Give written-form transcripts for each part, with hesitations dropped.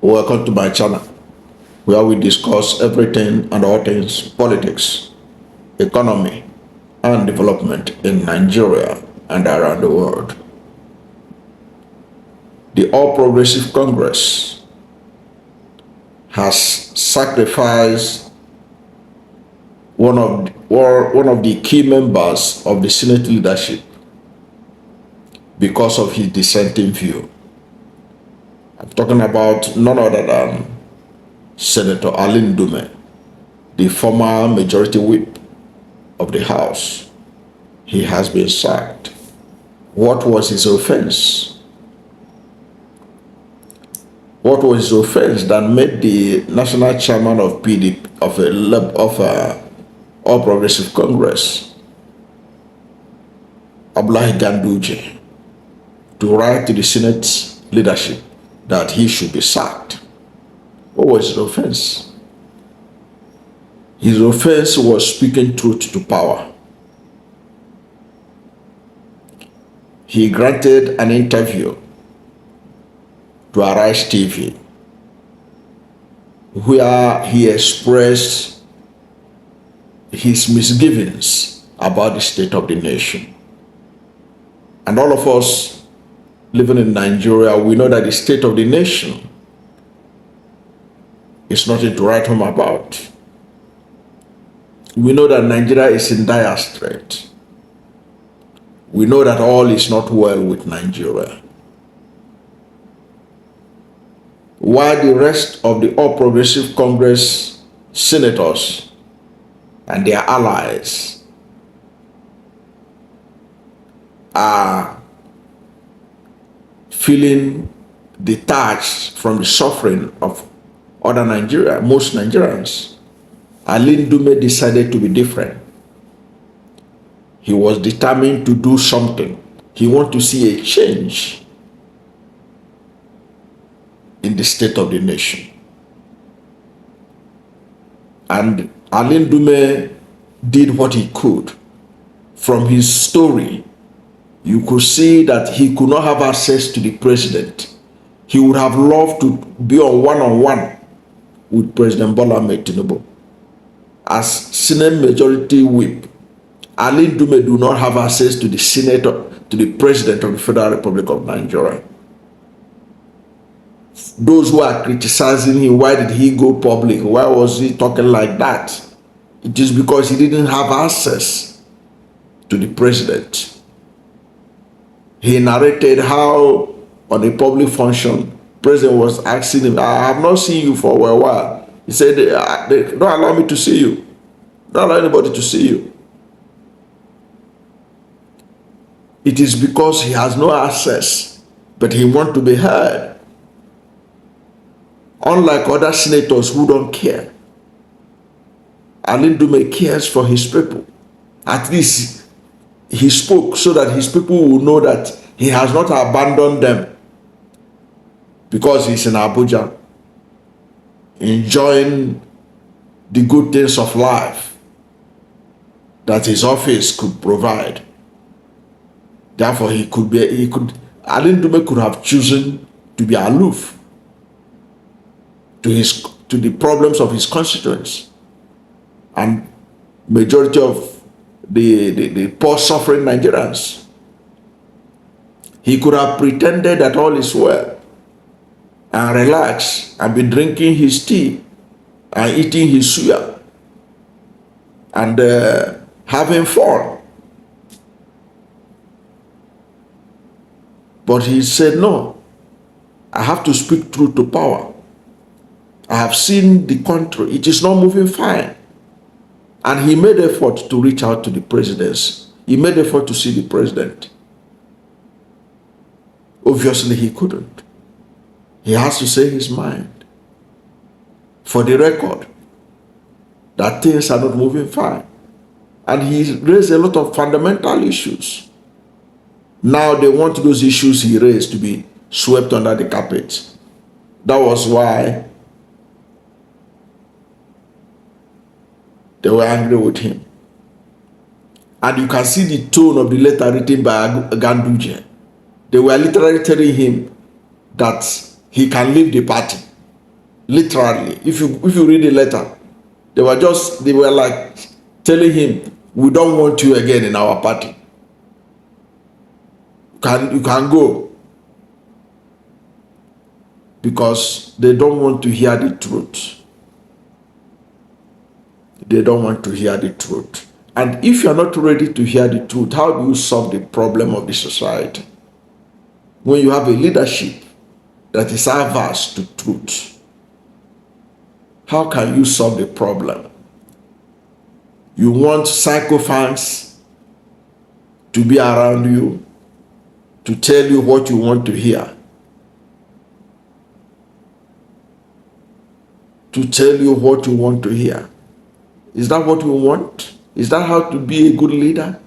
Welcome to my channel, where we discuss everything and all things politics, economy, and development in Nigeria and around the world. The All Progressive Congress has sacrificed one of the key members of the Senate leadership because of his dissenting view. I'm talking about none other than Senator Ali Ndume, the former majority whip of the House. He has been sacked. What was his offense? What was his offense that made the national chairman of PDP of All Progressive Congress, Bola Ahmed, to write to the Senate leadership that he should be sacked? What was his offense? His offense was speaking truth to power. He granted an interview to Arise TV where he expressed his misgivings about the state of the nation. And all of us living in Nigeria, we know that the state of the nation is nothing to write home about. We know that Nigeria is in dire strait. We know that all is not well with Nigeria. While the rest of the All Progressive Congress senators and their allies are feeling detached from the suffering of other Nigeria, most Nigerians, Ali Ndume decided to be different. He was determined to do something. He wanted to see a change in the state of the nation. And Ali Ndume did what he could. From his story, you could see that he could not have access to the president. He would have loved to be on one-on-one with President Bola Ahmed Tinubu. As Senate Majority Whip, Ali Ndume do not have access to the Senator, to the President of the Federal Republic of Nigeria. Those who are criticizing him, why did he go public? Why was he talking like that? It is because he didn't have access to the President. He narrated how on a public function, President was asking him, I have not seen you for a while. He said, don't allow me to see you. Don't allow anybody to see you. It is because he has no access, but he wants to be heard. Unlike other senators who don't care, Ali Ndume cares for his people. At least he spoke so that his people will know that he has not abandoned them, because he's in Abuja enjoying the good things of life that his office could provide. Therefore, Ali Ndume could have chosen to be aloof to the problems of his constituents and majority of the poor suffering Nigerians. He could have pretended that all is well and relax and be drinking his tea and eating his suya and having fun. But he said, no, I have to speak truth to power. I have seen the country, it is not moving fine. And he made effort to reach out to the presidency. He made effort to see the president. Obviously, he couldn't. He has to say his mind. For the record, that things are not moving fine. And he raised a lot of fundamental issues. Now they want those issues he raised to be swept under the carpet. That was why they were angry with him. And you can see the tone of the letter written by Ganduje. They were literally telling him that he can leave the party. Literally, if you read the letter, they were like telling him, we don't want you again in our party. You can go, because they don't want to hear the truth. They don't want to hear the truth. And if you're not ready to hear the truth, how do you solve the problem of the society? When you have a leadership that is averse to truth, how can you solve the problem? You want sycophants to be around you, to tell you what you want to hear, to tell you what you want to hear. Is that what you want? Is that how to be a good leader?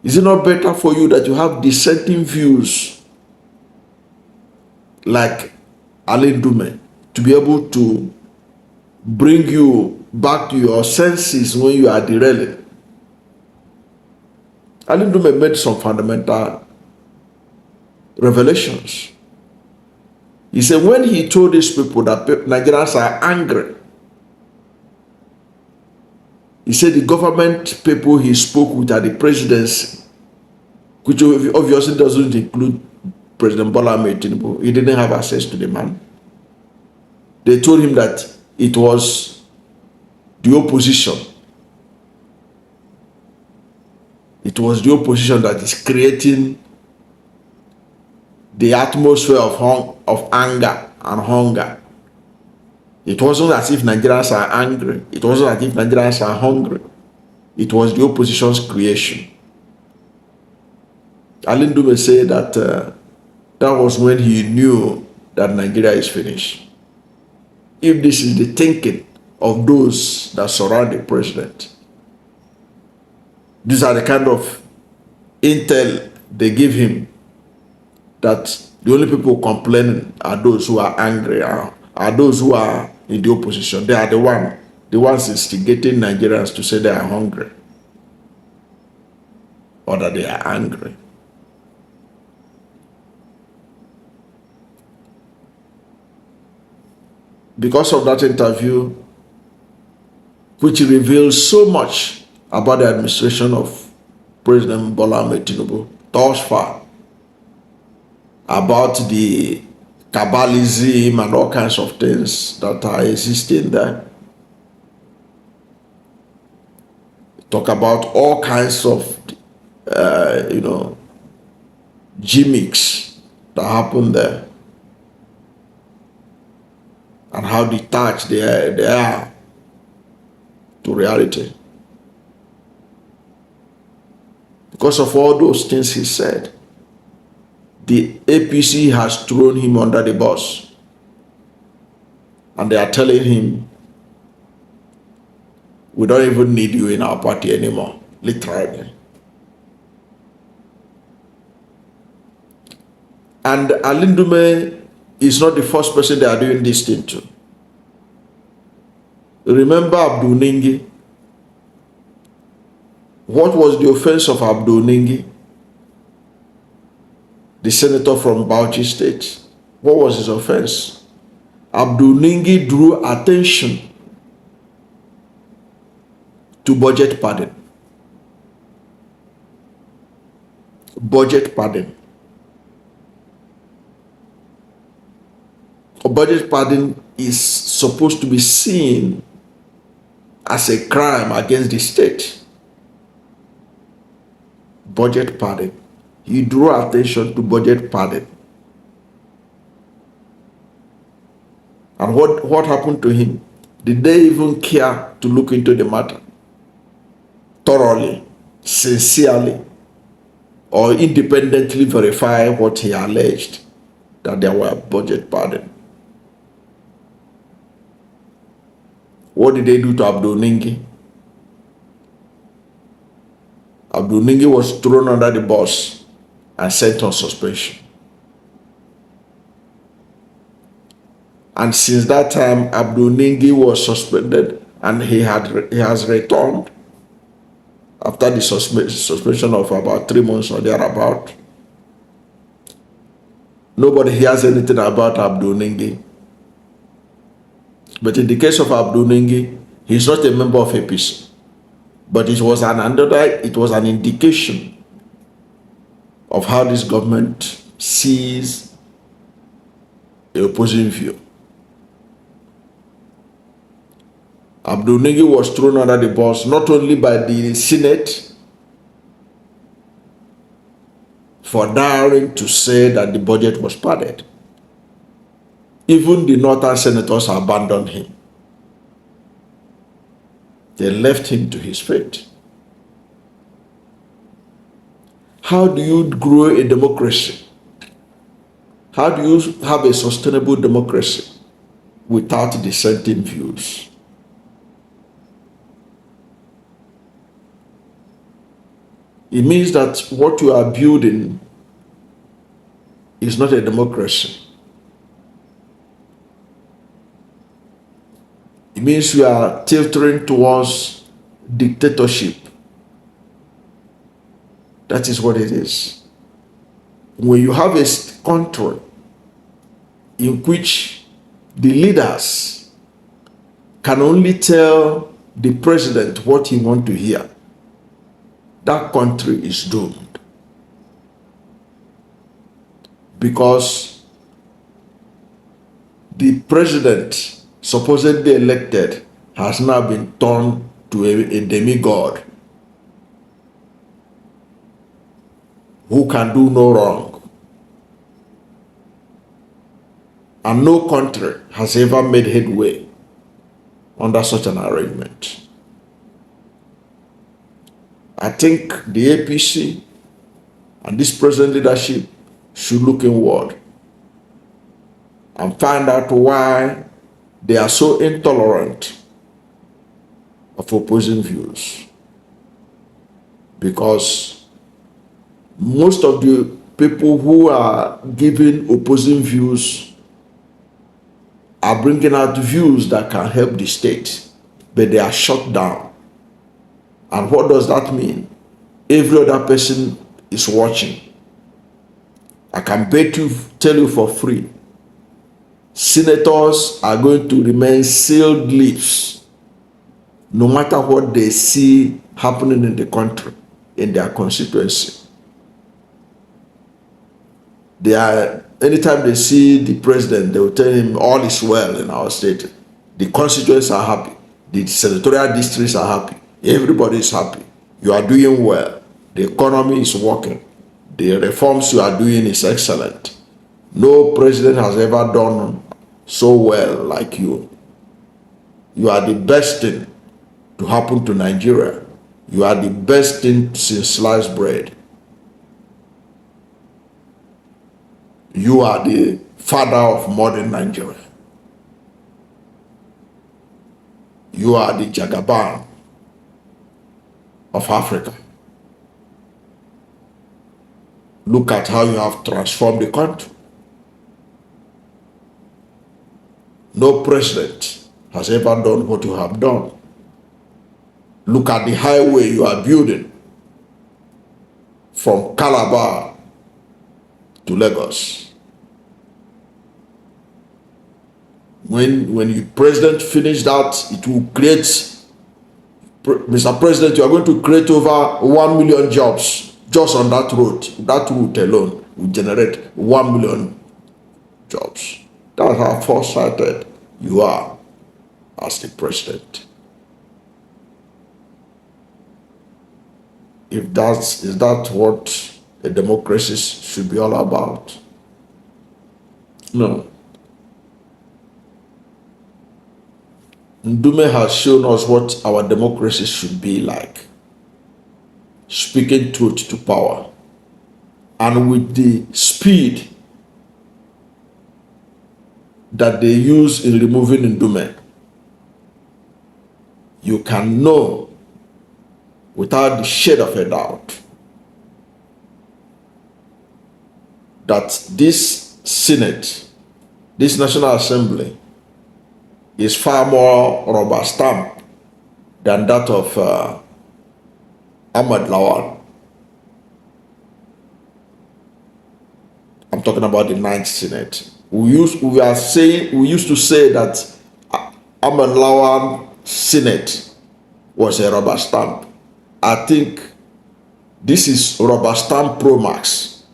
Is it not better for you that you have dissenting views like Ali Ndume, to be able to bring you back to your senses when you are derailing? Ali Ndume made some fundamental revelations. He said when he told these people that Nigerians are angry, he said the government people he spoke with at the presidency, which obviously doesn't include President Bola Ahmed Tinubu, he didn't have access to the man. They told him that it was the opposition. It was the opposition that is creating the atmosphere of anger and hunger. It wasn't as if Nigerians are angry. It wasn't as if Nigerians are hungry. It was the opposition's creation. Ali Ndume said that that was when he knew that Nigeria is finished. If this is the thinking of those that surround the president, these are the kind of intel they give him, that the only people complaining are those who are angry, are those who are in the opposition. They are the ones instigating Nigerians to say they are hungry or that they are angry. Because of that interview, which reveals so much about the administration of President Bola Ahmed Tinubu thus far, about the cabalism and all kinds of things that are existing there. Talk about all kinds of, gimmicks that happen there, and how detached they are to reality. Because of all those things he said, the APC has thrown him under the bus, and they are telling him, we don't even need you in our party anymore, literally. And Ali Ndume is not the first person they are doing this thing to. Remember Abdul Ningi? What was the offense of Abdul Ningi, the senator from Bauchi State? What was his offense? Abdul Ningi drew attention to budget padding. Budget padding. Budget padding is supposed to be seen as a crime against the state. Budget padding. He drew attention to budget padding. And what happened to him? Did they even care to look into the matter thoroughly, sincerely, or independently verify what he alleged, that there were budget padding? What did they do to Abdul Ningi? Abdul Ningi was thrown under the bus and sent on suspension. And since that time, Abdul Ningi was suspended, and he has returned after the suspension of about 3 months or thereabout. Nobody hears anything about Abdul Ningi. But in the case of Abdul Nengi, he's not a member of APC. But it was an indication of how this government sees the opposing view. Abdul Nengi was thrown under the bus not only by the Senate for daring to say that the budget was padded. Even the northern senators abandoned him. They left him to his fate. How do you grow a democracy? How do you have a sustainable democracy without dissenting views? It means that what you are building is not a democracy. It means you are tilting towards dictatorship. That is what it is. When you have a country in which the leaders can only tell the president what he wants to hear, that country is doomed. Because the president supposedly elected has now been turned to a demigod who can do no wrong. And no country has ever made headway under such an arrangement. I think the APC and this present leadership should look inward and find out why they are so intolerant of opposing views. Because most of the people who are giving opposing views are bringing out views that can help the state, but they are shut down. And what does that mean? Every other person is watching. I can tell you for free, senators are going to remain sealed lips no matter what they see happening in the country, in their constituency. Anytime they see the president, they will tell him all is well in our state. The constituents are happy. The senatorial districts are happy. Everybody is happy. You are doing well. The economy is working. The reforms you are doing is excellent. No president has ever done so well like you. You are the best thing to happen to Nigeria. You are the best thing since sliced bread. You are the father of modern Nigeria. You are the Jagaban of Africa. Look at how you have transformed the country. No president has ever done what you have done. Look at the highway you are building from Calabar to Lagos. When the president finished that, it will create, Mr. President, you are going to create over 1 million jobs just on that road. That route alone will generate 1 million jobs. That's how foresighted you are as the president. Is that what a democracy should be all about? No. Ndume has shown us what our democracy should be like. Speaking truth to power. And with the speed that they use in removing Ndume, you can know without the shade of a doubt that this Senate, this National Assembly, is far more rubber stamp than that of Ahmad Lawal. I'm talking about the 9th Senate. We used to say that Amalawan Senate was a rubber stamp. I think this is rubber stamp Pro Max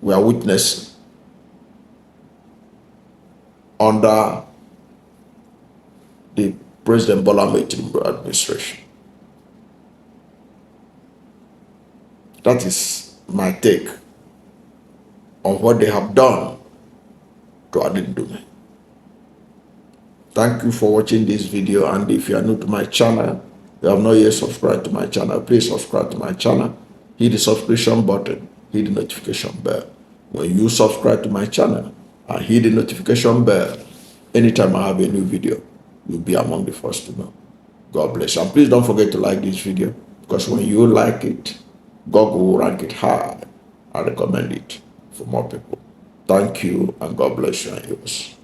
we are witnessing under the President Bola Ahmed Tinubu administration. That is my take on what they have done to Ali Ndume. Thank you for watching this video, and if you are new to my channel, you have not yet subscribed to my channel, please subscribe to my channel, hit the subscription button, hit the notification bell. When you subscribe to my channel and hit the notification bell, anytime I have a new video, you'll be among the first to know. God bless you. And please don't forget to like this video, because when you like it, God will rank it high and recommend it for more people. Thank you, and God bless you and yours.